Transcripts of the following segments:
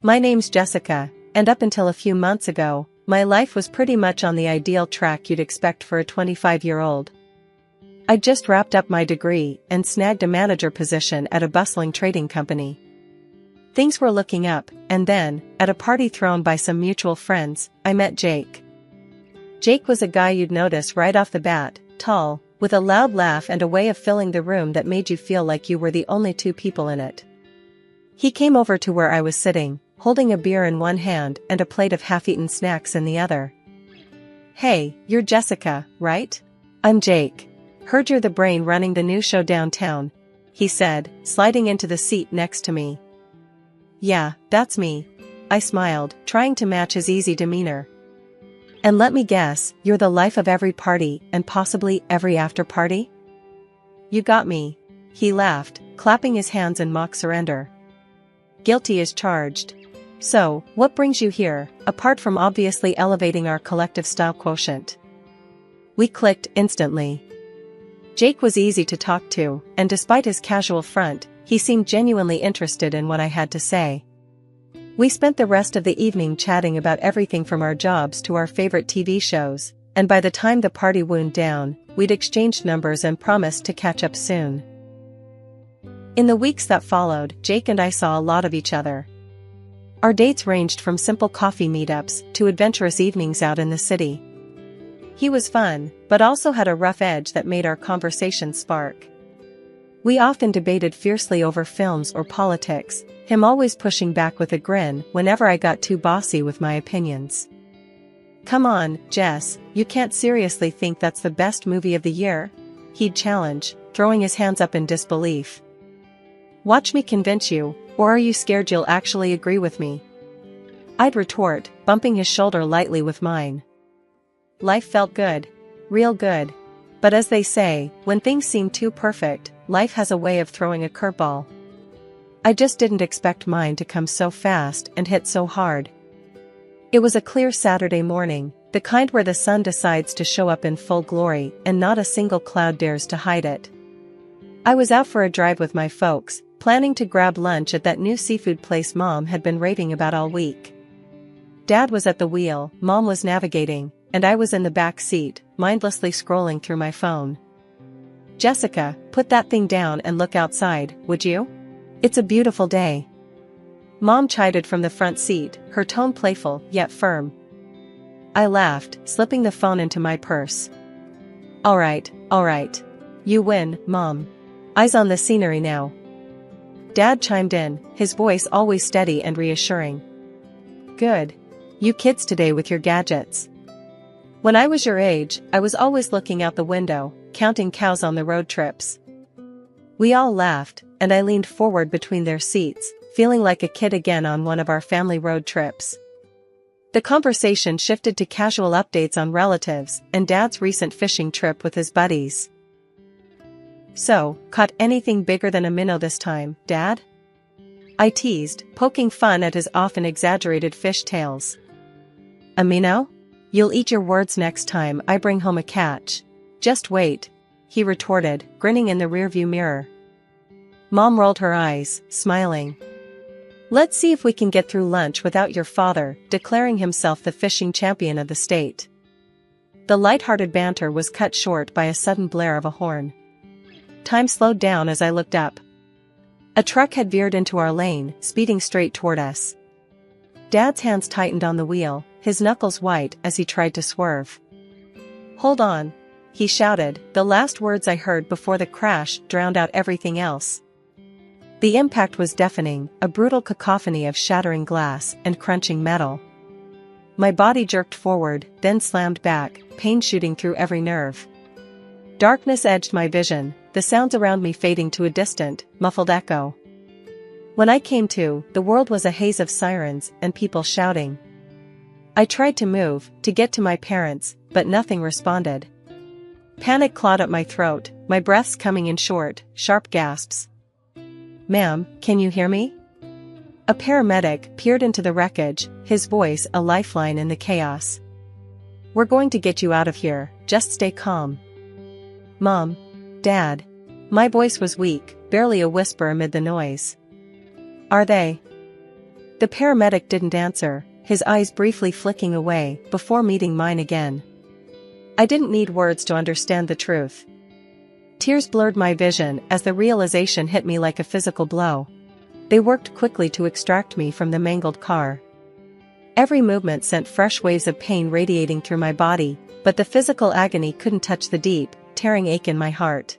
My name's Jessica, and up until a few months ago, my life was pretty much on the ideal track you'd expect for a 25-year-old. I'd just wrapped up my degree and snagged a manager position at a bustling trading company. Things were looking up, and then, at a party thrown by some mutual friends, I met Jake. Jake was a guy you'd notice right off the bat, tall, with a loud laugh and a way of filling the room that made you feel like you were the only two people in it. He came over to where I was sitting, holding a beer in one hand and a plate of half-eaten snacks in the other. "Hey, you're Jessica, right?" "I'm Jake. Heard you're the brain running the new show downtown," he said, sliding into the seat next to me. "Yeah, that's me," I smiled, trying to match his easy demeanor. "And let me guess, you're the life of every party and possibly every after-party?" "You got me," he laughed, clapping his hands in mock surrender. "Guilty as charged. So, what brings you here, apart from obviously elevating our collective style quotient?" We clicked instantly. Jake was easy to talk to, and despite his casual front, he seemed genuinely interested in what I had to say. We spent the rest of the evening chatting about everything from our jobs to our favorite TV shows, and by the time the party wound down, we'd exchanged numbers and promised to catch up soon. In the weeks that followed, Jake and I saw a lot of each other. Our dates ranged from simple coffee meetups to adventurous evenings out in the city. He was fun, but also had a rough edge that made our conversation spark. We often debated fiercely over films or politics, him always pushing back with a grin whenever I got too bossy with my opinions. "Come on, Jess, you can't seriously think that's the best movie of the year?" he'd challenge, throwing his hands up in disbelief. "Watch me convince you, or are you scared you'll actually agree with me?" I'd retort, bumping his shoulder lightly with mine. Life felt good. Real good. But as they say, when things seem too perfect, life has a way of throwing a curveball. I just didn't expect mine to come so fast and hit so hard. It was a clear Saturday morning, the kind where the sun decides to show up in full glory and not a single cloud dares to hide it. I was out for a drive with my folks, planning to grab lunch at that new seafood place Mom had been raving about all week. Dad was at the wheel, Mom was navigating, and I was in the back seat, mindlessly scrolling through my phone. "Jessica, put that thing down and look outside, would you? It's a beautiful day." Mom chided from the front seat, her tone playful yet firm. I laughed, slipping the phone into my purse. All right. You win, Mom. Eyes on the scenery now." Dad chimed in, his voice always steady and reassuring. "Good. You kids today with your gadgets. When I was your age, I was always looking out the window, counting cows on the road trips." We all laughed, and I leaned forward between their seats, feeling like a kid again on one of our family road trips. The conversation shifted to casual updates on relatives and Dad's recent fishing trip with his buddies. "So, caught anything bigger than a minnow this time, Dad?" I teased, poking fun at his often exaggerated fish tales. "A minnow? You'll eat your words next time I bring home a catch. Just wait," he retorted, grinning in the rearview mirror. Mom rolled her eyes, smiling. "Let's see if we can get through lunch without your father declaring himself the fishing champion of the state." The light-hearted banter was cut short by a sudden blare of a horn. Time slowed down as I looked up. A truck had veered into our lane, speeding straight toward us. Dad's hands tightened on the wheel, his knuckles white as he tried to swerve. "Hold on," he shouted, the last words I heard before the crash drowned out everything else. The impact was deafening, a brutal cacophony of shattering glass and crunching metal. My body jerked forward, then slammed back, pain shooting through every nerve. Darkness edged my vision, the sounds around me fading to a distant, muffled echo. When I came to, the world was a haze of sirens and people shouting. I tried to move, to get to my parents, but nothing responded. Panic clawed at my throat, my breaths coming in short, sharp gasps. "Ma'am, can you hear me?" A paramedic peered into the wreckage, his voice a lifeline in the chaos. "We're going to get you out of here, just stay calm." "Mom? Dad?" My voice was weak, barely a whisper amid the noise. "Are they?" The paramedic didn't answer, his eyes briefly flicking away before meeting mine again. I didn't need words to understand the truth. Tears blurred my vision as the realization hit me like a physical blow. They worked quickly to extract me from the mangled car. Every movement sent fresh waves of pain radiating through my body, but the physical agony couldn't touch the deep, tearing ache in my heart.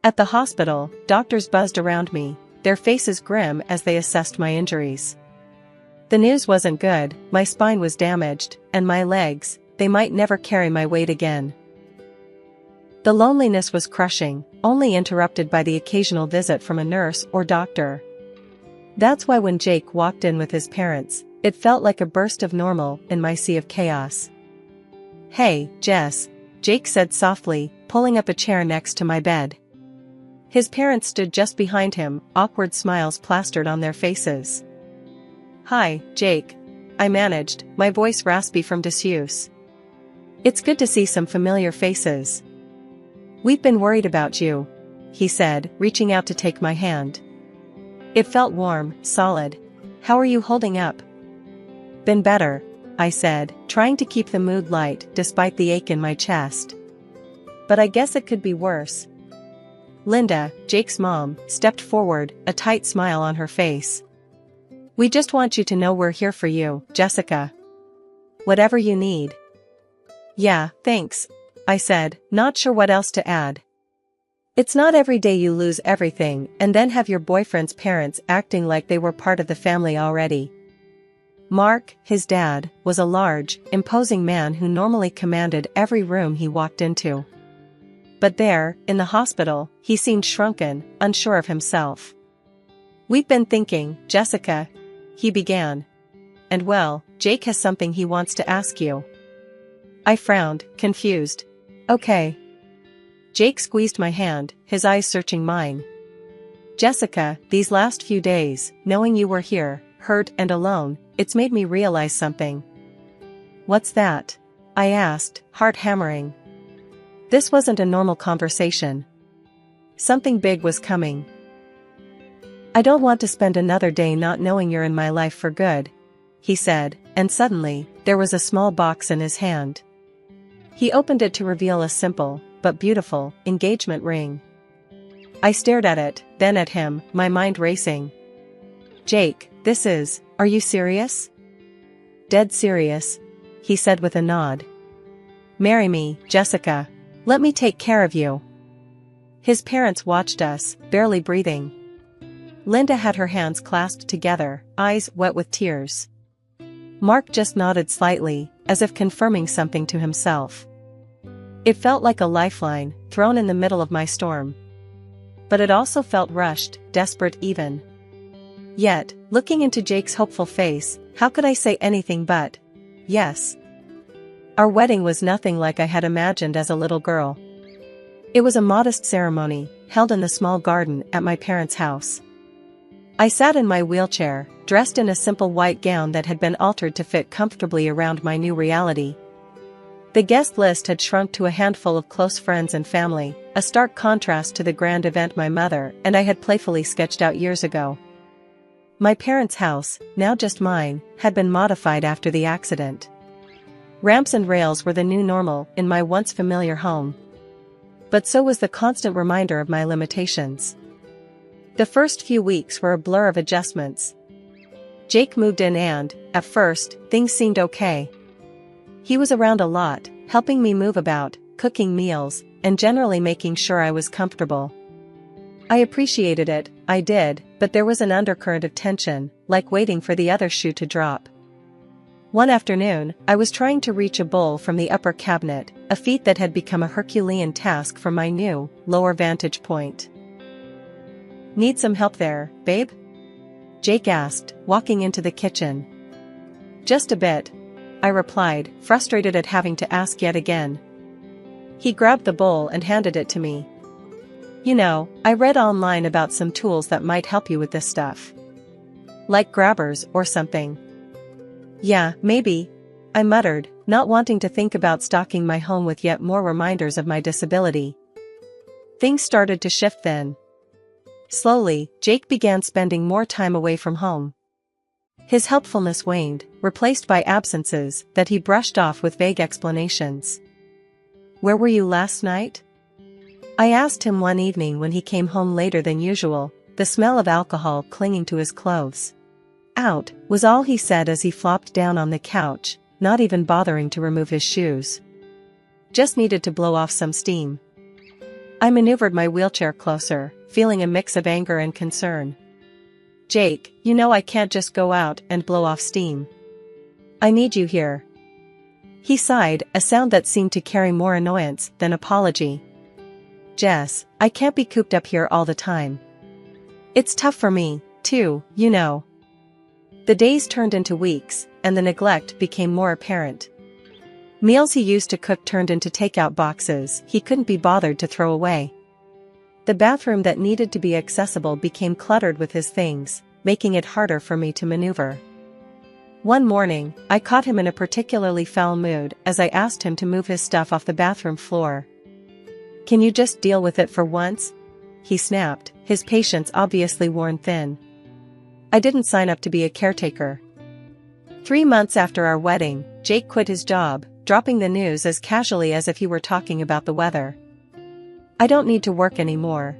At the hospital, doctors buzzed around me, their faces grim as they assessed my injuries. The news wasn't good, my spine was damaged, and my legs, they might never carry my weight again. The loneliness was crushing, only interrupted by the occasional visit from a nurse or doctor. That's why when Jake walked in with his parents, it felt like a burst of normal in my sea of chaos. "Hey, Jess," Jake said softly, pulling up a chair next to my bed. His parents stood just behind him, awkward smiles plastered on their faces. "Hi, Jake," I managed, my voice raspy from disuse. "It's good to see some familiar faces." "We've been worried about you," he said, reaching out to take my hand. It felt warm, solid. "How are you holding up?" "Been better," I said, trying to keep the mood light despite the ache in my chest. "But I guess it could be worse." Linda, Jake's mom, stepped forward, a tight smile on her face. "We just want you to know we're here for you, Jessica. Whatever you need." "Yeah, thanks," I said, not sure what else to add. It's not every day you lose everything and then have your boyfriend's parents acting like they were part of the family already. Mark, his dad, was a large, imposing man who normally commanded every room he walked into. But there, in the hospital, he seemed shrunken, unsure of himself. "We've been thinking, Jessica," he began. "And well, Jake has something he wants to ask you." I frowned, confused. "Okay." Jake squeezed my hand, his eyes searching mine. "Jessica, these last few days, knowing you were here, hurt and alone, it's made me realize something." "What's that?" I asked, heart hammering. This wasn't a normal conversation. Something big was coming. "I don't want to spend another day not knowing you're in my life for good," he said, and suddenly, there was a small box in his hand. He opened it to reveal a simple, but beautiful, engagement ring. I stared at it, then at him, my mind racing. "Jake, are you serious?" "Dead serious," he said with a nod. "Marry me, Jessica. Let me take care of you." His parents watched us, barely breathing. Linda had her hands clasped together, eyes wet with tears. Mark just nodded slightly, as if confirming something to himself. It felt like a lifeline, thrown in the middle of my storm. But it also felt rushed, desperate even. Yet, looking into Jake's hopeful face, how could I say anything but, yes? Our wedding was nothing like I had imagined as a little girl. It was a modest ceremony, held in the small garden at my parents' house. I sat in my wheelchair, dressed in a simple white gown that had been altered to fit comfortably around my new reality. The guest list had shrunk to a handful of close friends and family, a stark contrast to the grand event my mother and I had playfully sketched out years ago. My parents' house, now just mine, had been modified after the accident. Ramps and rails were the new normal in my once familiar home. But so was the constant reminder of my limitations. The first few weeks were a blur of adjustments. Jake moved in and, at first, things seemed okay. He was around a lot, helping me move about, cooking meals, and generally making sure I was comfortable. I appreciated it, I did, but there was an undercurrent of tension, like waiting for the other shoe to drop. One afternoon, I was trying to reach a bowl from the upper cabinet, a feat that had become a Herculean task from my new, lower vantage point. "Need some help there, babe?" Jake asked, walking into the kitchen. "Just a bit," I replied, frustrated at having to ask yet again. He grabbed the bowl and handed it to me. "You know, I read online about some tools that might help you with this stuff. Like grabbers or something." "Yeah, maybe," I muttered, not wanting to think about stocking my home with yet more reminders of my disability. Things started to shift then. Slowly, Jake began spending more time away from home. His helpfulness waned, replaced by absences that he brushed off with vague explanations. "Where were you last night?" I asked him one evening when he came home later than usual, the smell of alcohol clinging to his clothes. "Out," was all he said as he flopped down on the couch, not even bothering to remove his shoes. "Just needed to blow off some steam." I maneuvered my wheelchair closer, feeling a mix of anger and concern. "Jake, you know I can't just go out and blow off steam. I need you here." He sighed, a sound that seemed to carry more annoyance than apology. "Jess, I can't be cooped up here all the time. It's tough for me, too, you know." The days turned into weeks, and the neglect became more apparent. Meals he used to cook turned into takeout boxes he couldn't be bothered to throw away. The bathroom that needed to be accessible became cluttered with his things, making it harder for me to maneuver. One morning, I caught him in a particularly foul mood as I asked him to move his stuff off the bathroom floor. "Can you just deal with it for once?" he snapped, his patience obviously worn thin. I didn't sign up to be a caretaker. 3 months after our wedding, Jake quit his job, dropping the news as casually as if he were talking about the weather. "I don't need to work anymore,"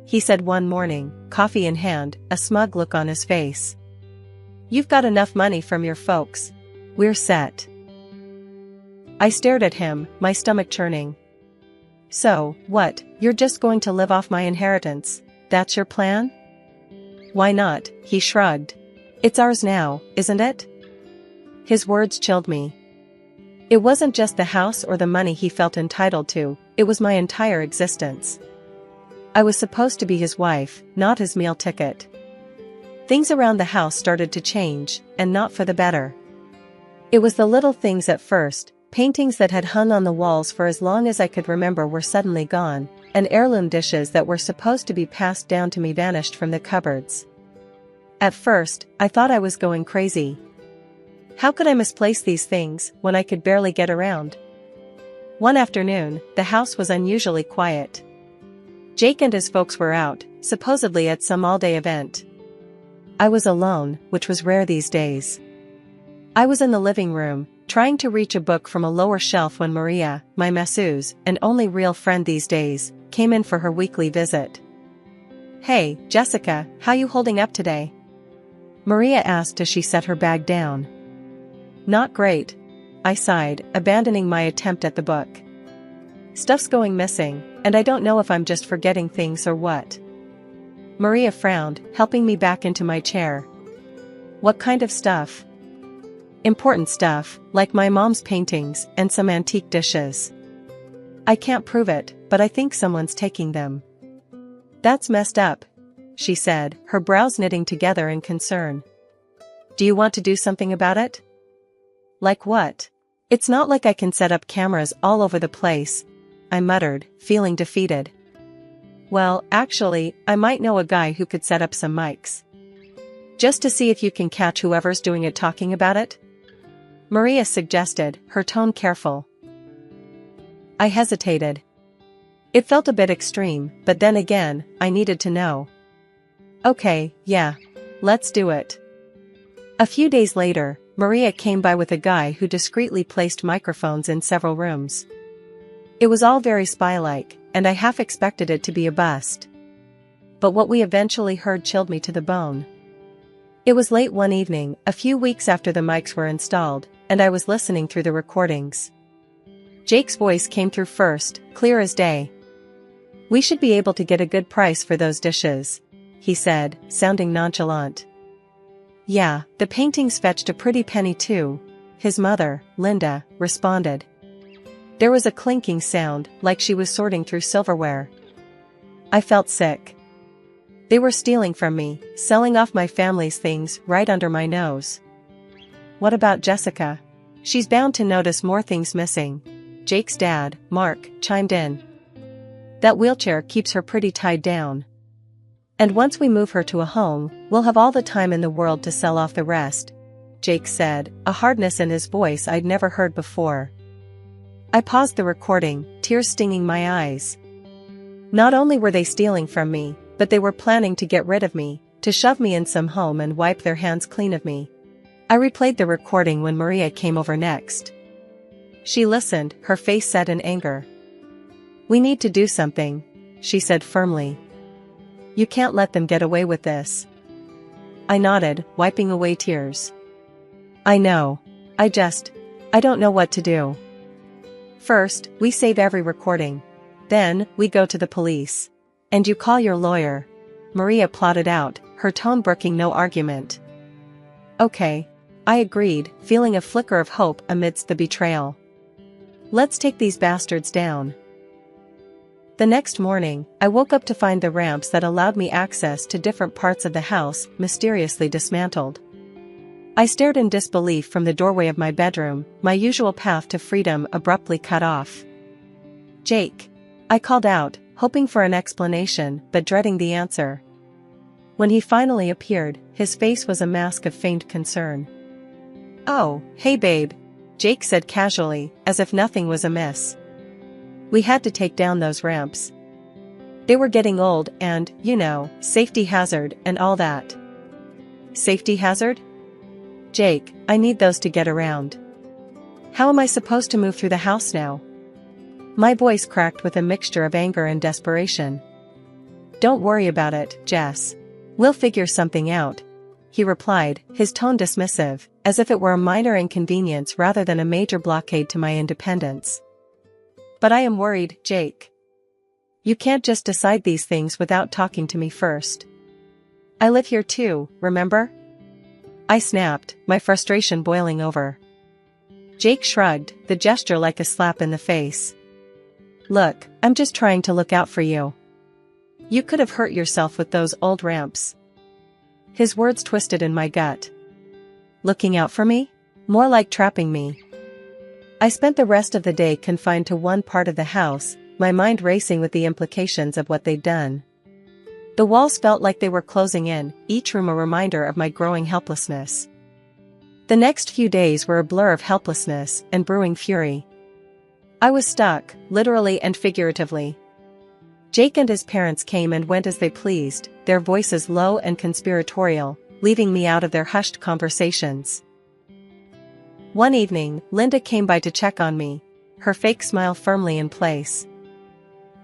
he said one morning, coffee in hand, a smug look on his face. "You've got enough money from your folks. We're set." I stared at him, my stomach churning. "So, what, you're just going to live off my inheritance? That's your plan?" "Why not?" he shrugged. "It's ours now, isn't it?" His words chilled me. It wasn't just the house or the money he felt entitled to, it was my entire existence. I was supposed to be his wife, not his meal ticket. Things around the house started to change, and not for the better. It was the little things at first. Paintings that had hung on the walls for as long as I could remember were suddenly gone, and heirloom dishes that were supposed to be passed down to me vanished from the cupboards. At first, I thought I was going crazy. How could I misplace these things when I could barely get around? One afternoon, the house was unusually quiet. Jake and his folks were out, supposedly at some all-day event. I was alone, which was rare these days. I was in the living room, trying to reach a book from a lower shelf when Maria, my masseuse, and only real friend these days, came in for her weekly visit. "Hey, Jessica, how you holding up today?" Maria asked as she set her bag down. "Not great," I sighed, abandoning my attempt at the book. "Stuff's going missing, and I don't know if I'm just forgetting things or what." Maria frowned, helping me back into my chair. "What kind of stuff?" "Important stuff, like my mom's paintings and some antique dishes. I can't prove it, but I think someone's taking them." "That's messed up," she said, her brows knitting together in concern. "Do you want to do something about it?" "Like what?" "It's not like I can set up cameras all over the place," I muttered, feeling defeated. "Well, actually, I might know a guy who could set up some mics. Just to see if you can catch whoever's doing it talking about it?" Maria suggested, her tone careful. I hesitated. It felt a bit extreme, but then again, I needed to know. "Okay, yeah. Let's do it." A few days later, Maria came by with a guy who discreetly placed microphones in several rooms. It was all very spy-like, and I half expected it to be a bust. But what we eventually heard chilled me to the bone. It was late one evening, a few weeks after the mics were installed, and I was listening through the recordings. Jake's voice came through first, clear as day. "We should be able to get a good price for those dishes," he said, sounding nonchalant. "Yeah, the paintings fetched a pretty penny too," his mother, Linda, responded. There was a clinking sound, like she was sorting through silverware. I felt sick. They were stealing from me, selling off my family's things right under my nose. "What about Jessica? She's bound to notice more things missing," Jake's dad, Mark, chimed in. "That wheelchair keeps her pretty tied down. And once we move her to a home, we'll have all the time in the world to sell off the rest," Jake said, a hardness in his voice I'd never heard before. I paused the recording, tears stinging my eyes. Not only were they stealing from me, but they were planning to get rid of me, to shove me in some home and wipe their hands clean of me. I replayed the recording when Maria came over next. She listened, her face set in anger. "We need to do something," she said firmly. "You can't let them get away with this." I nodded, wiping away tears. "I know. I don't know what to do. First, we save every recording. Then, we go to the police. And you call your lawyer." Maria plotted out, her tone brooking no argument. "Okay," I agreed, feeling a flicker of hope amidst the betrayal. "Let's take these bastards down." The next morning, I woke up to find the ramps that allowed me access to different parts of the house mysteriously dismantled. I stared in disbelief from the doorway of my bedroom, my usual path to freedom abruptly cut off. "Jake," I called out, hoping for an explanation but dreading the answer. When he finally appeared, his face was a mask of feigned concern. "Oh, hey babe," Jake said casually, as if nothing was amiss. "We had to take down those ramps. They were getting old and, safety hazard and all that." "Safety hazard?" "Jake, I need those to get around. How am I supposed to move through the house now?" My voice cracked with a mixture of anger and desperation. "Don't worry about it, Jess. We'll figure something out," he replied, his tone dismissive, as if it were a minor inconvenience rather than a major blockade to my independence. "But I am worried, Jake. You can't just decide these things without talking to me first. I live here too, remember?" I snapped, my frustration boiling over. Jake shrugged, the gesture like a slap in the face. "Look, I'm just trying to look out for you. You could have hurt yourself with those old ramps." His words twisted in my gut. Looking out for me? More like trapping me. I spent the rest of the day confined to one part of the house, my mind racing with the implications of what they'd done. The walls felt like they were closing in, each room a reminder of my growing helplessness. The next few days were a blur of helplessness and brewing fury. I was stuck, literally and figuratively. Jake and his parents came and went as they pleased, their voices low and conspiratorial, leaving me out of their hushed conversations. One evening, Linda came by to check on me, her fake smile firmly in place.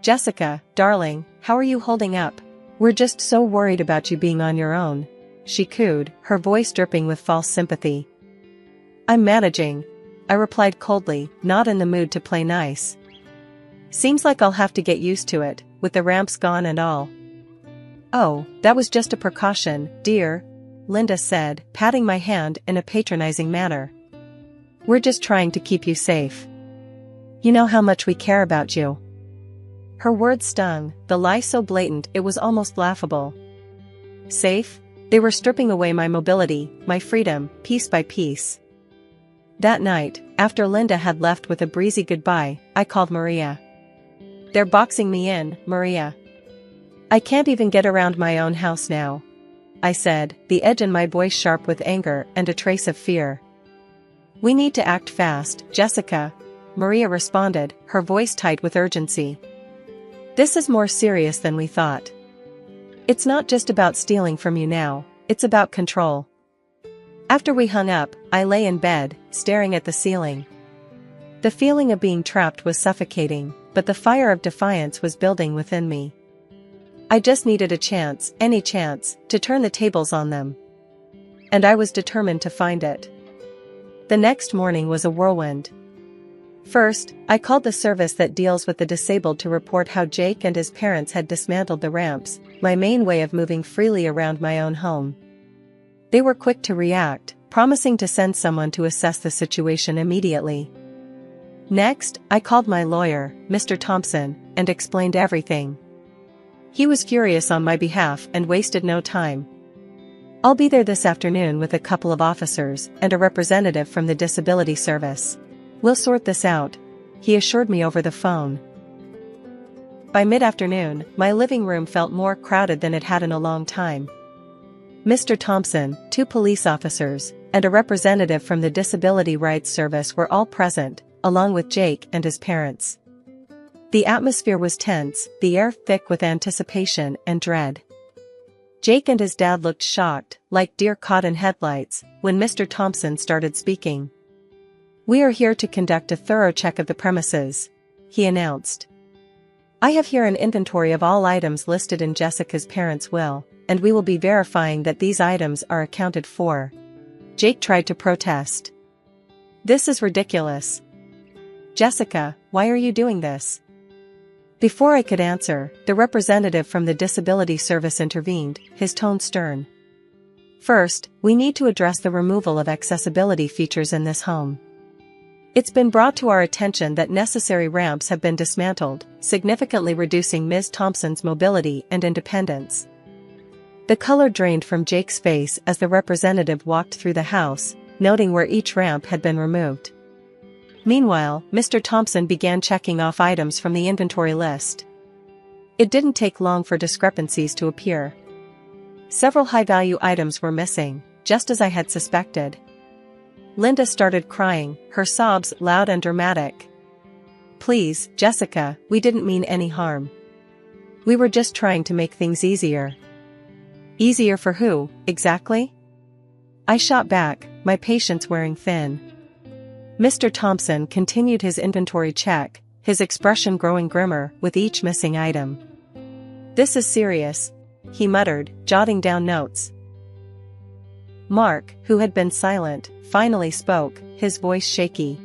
"Jessica, darling, how are you holding up? We're just so worried about you being on your own," she cooed, her voice dripping with false sympathy. "I'm managing," I replied coldly, not in the mood to play nice. "Seems like I'll have to get used to it, with the ramps gone and all." "Oh, that was just a precaution, dear," Linda said, patting my hand in a patronizing manner. "We're just trying to keep you safe. You know how much we care about you." Her words stung, the lie so blatant it was almost laughable. Safe? They were stripping away my mobility, my freedom, piece by piece. That night, after Linda had left with a breezy goodbye, I called Maria. "They're boxing me in, Maria. I can't even get around my own house now," I said, the edge in my voice sharp with anger and a trace of fear. "We need to act fast, Jessica," Maria responded, her voice tight with urgency. "This is more serious than we thought. It's not just about stealing from you now, it's about control." After we hung up, I lay in bed, staring at the ceiling. The feeling of being trapped was suffocating, but the fire of defiance was building within me. I just needed a chance, any chance, to turn the tables on them. And I was determined to find it. The next morning was a whirlwind. First, I called the service that deals with the disabled to report how Jake and his parents had dismantled the ramps, my main way of moving freely around my own home. They were quick to react, promising to send someone to assess the situation immediately. Next, I called my lawyer, Mr. Thompson, and explained everything. He was furious on my behalf and wasted no time. "I'll be there this afternoon with a couple of officers and a representative from the disability service. We'll sort this out," he assured me over the phone. By mid-afternoon, my living room felt more crowded than it had in a long time. Mr. Thompson, 2 police officers, and a representative from the Disability Rights Service were all present, along with Jake and his parents. The atmosphere was tense, the air thick with anticipation and dread. Jake and his dad looked shocked, like deer caught in headlights, when Mr. Thompson started speaking. "We are here to conduct a thorough check of the premises," he announced. "I have here an inventory of all items listed in Jessica's parents' will, and we will be verifying that these items are accounted for." Jake tried to protest. "This is ridiculous. Jessica, why are you doing this?" Before I could answer, the representative from the Disability Service intervened, his tone stern. "First, we need to address the removal of accessibility features in this home. It's been brought to our attention that necessary ramps have been dismantled, significantly reducing Ms. Thompson's mobility and independence." The color drained from Jake's face as the representative walked through the house, noting where each ramp had been removed. Meanwhile, Mr. Thompson began checking off items from the inventory list. It didn't take long for discrepancies to appear. Several high-value items were missing, just as I had suspected. Linda started crying, her sobs loud and dramatic. "Please, Jessica, we didn't mean any harm. We were just trying to make things easier." "Easier for who, exactly?" I shot back, my patience wearing thin. Mr. Thompson continued his inventory check, his expression growing grimmer with each missing item. "This is serious," he muttered, jotting down notes. Mark, who had been silent, finally spoke, his voice shaky.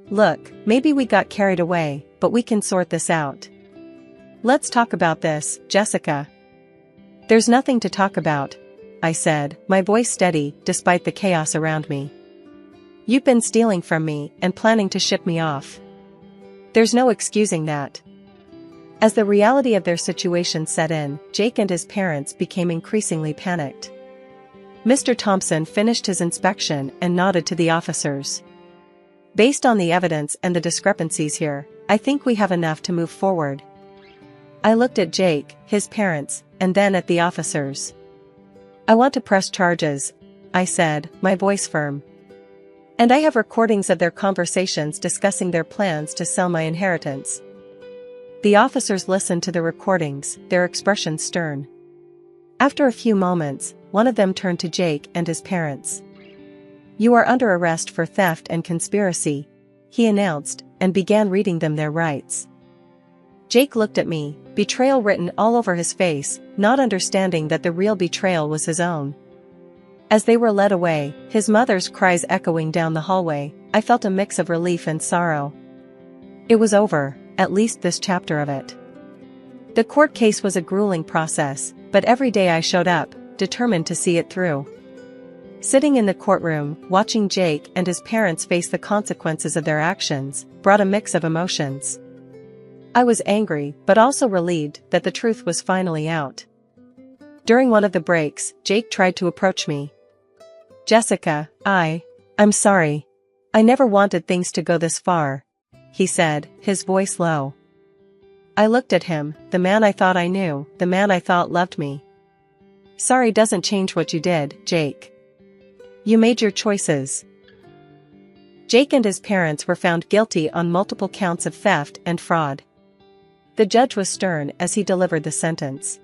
"Look, maybe we got carried away, but we can sort this out. Let's talk about this, Jessica." "There's nothing to talk about," I said, my voice steady despite the chaos around me. "You've been stealing from me and planning to ship me off. There's no excusing that." As the reality of their situation set in, Jake and his parents became increasingly panicked. Mr. Thompson finished his inspection and nodded to the officers. "Based on the evidence and the discrepancies here, I think we have enough to move forward." I looked at Jake, his parents, and then at the officers. "I want to press charges," I said, my voice firm. "And I have recordings of their conversations discussing their plans to sell my inheritance." The officers listened to the recordings, their expressions stern. After a few moments, one of them turned to Jake and his parents. "You are under arrest for theft and conspiracy," he announced, and began reading them their rights. Jake looked at me, betrayal written all over his face, not understanding that the real betrayal was his own. As they were led away, his mother's cries echoing down the hallway, I felt a mix of relief and sorrow. It was over, at least this chapter of it. The court case was a grueling process, but every day I showed up, determined to see it through. Sitting in the courtroom, watching Jake and his parents face the consequences of their actions, brought a mix of emotions. I was angry, but also relieved that the truth was finally out. During one of the breaks, Jake tried to approach me. "Jessica, I'm sorry. I never wanted things to go this far," he said, his voice low. I looked at him, the man I thought I knew, the man I thought loved me. "Sorry doesn't change what you did, Jake. You made your choices." Jake and his parents were found guilty on multiple counts of theft and fraud. The judge was stern as he delivered the sentence.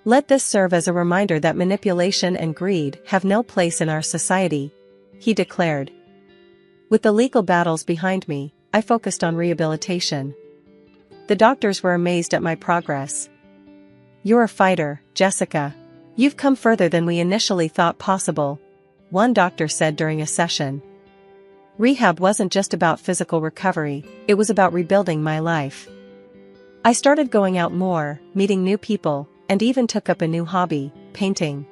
"Let this serve as a reminder that manipulation and greed have no place in our society," he declared. With the legal battles behind me, I focused on rehabilitation. The doctors were amazed at my progress. "You're a fighter, Jessica. You've come further than we initially thought possible," one doctor said during a session. Rehab wasn't just about physical recovery, it was about rebuilding my life. I started going out more, meeting new people, and even took up a new hobby, painting.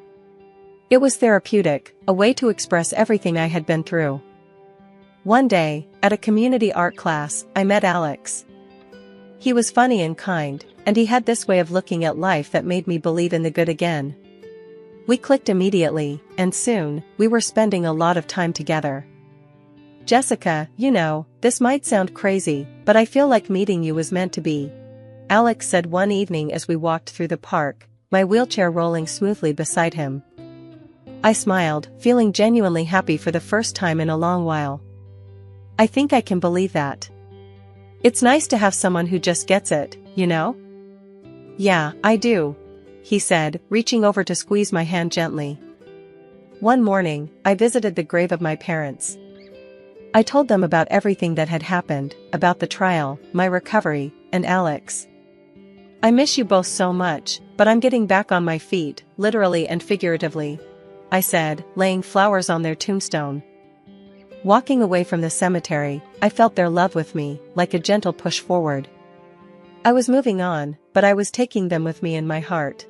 It was therapeutic, a way to express everything I had been through. One day, at a community art class, I met Alex. He was funny and kind, and he had this way of looking at life that made me believe in the good again. We clicked immediately, and soon, we were spending a lot of time together. "Jessica, this might sound crazy, but I feel like meeting you was meant to be," Alex said one evening as we walked through the park, my wheelchair rolling smoothly beside him. I smiled, feeling genuinely happy for the first time in a long while. "I think I can believe that. It's nice to have someone who just gets it, you know?" "Yeah, I do," he said, reaching over to squeeze my hand gently. One morning, I visited the grave of my parents. I told them about everything that had happened, about the trial, my recovery, and Alex. I miss you both so much, but I'm getting back on my feet, literally and figuratively, I said, laying flowers on their tombstone. Walking away from the cemetery, I felt their love with me, like a gentle push forward. I was moving on, but I was taking them with me in my heart.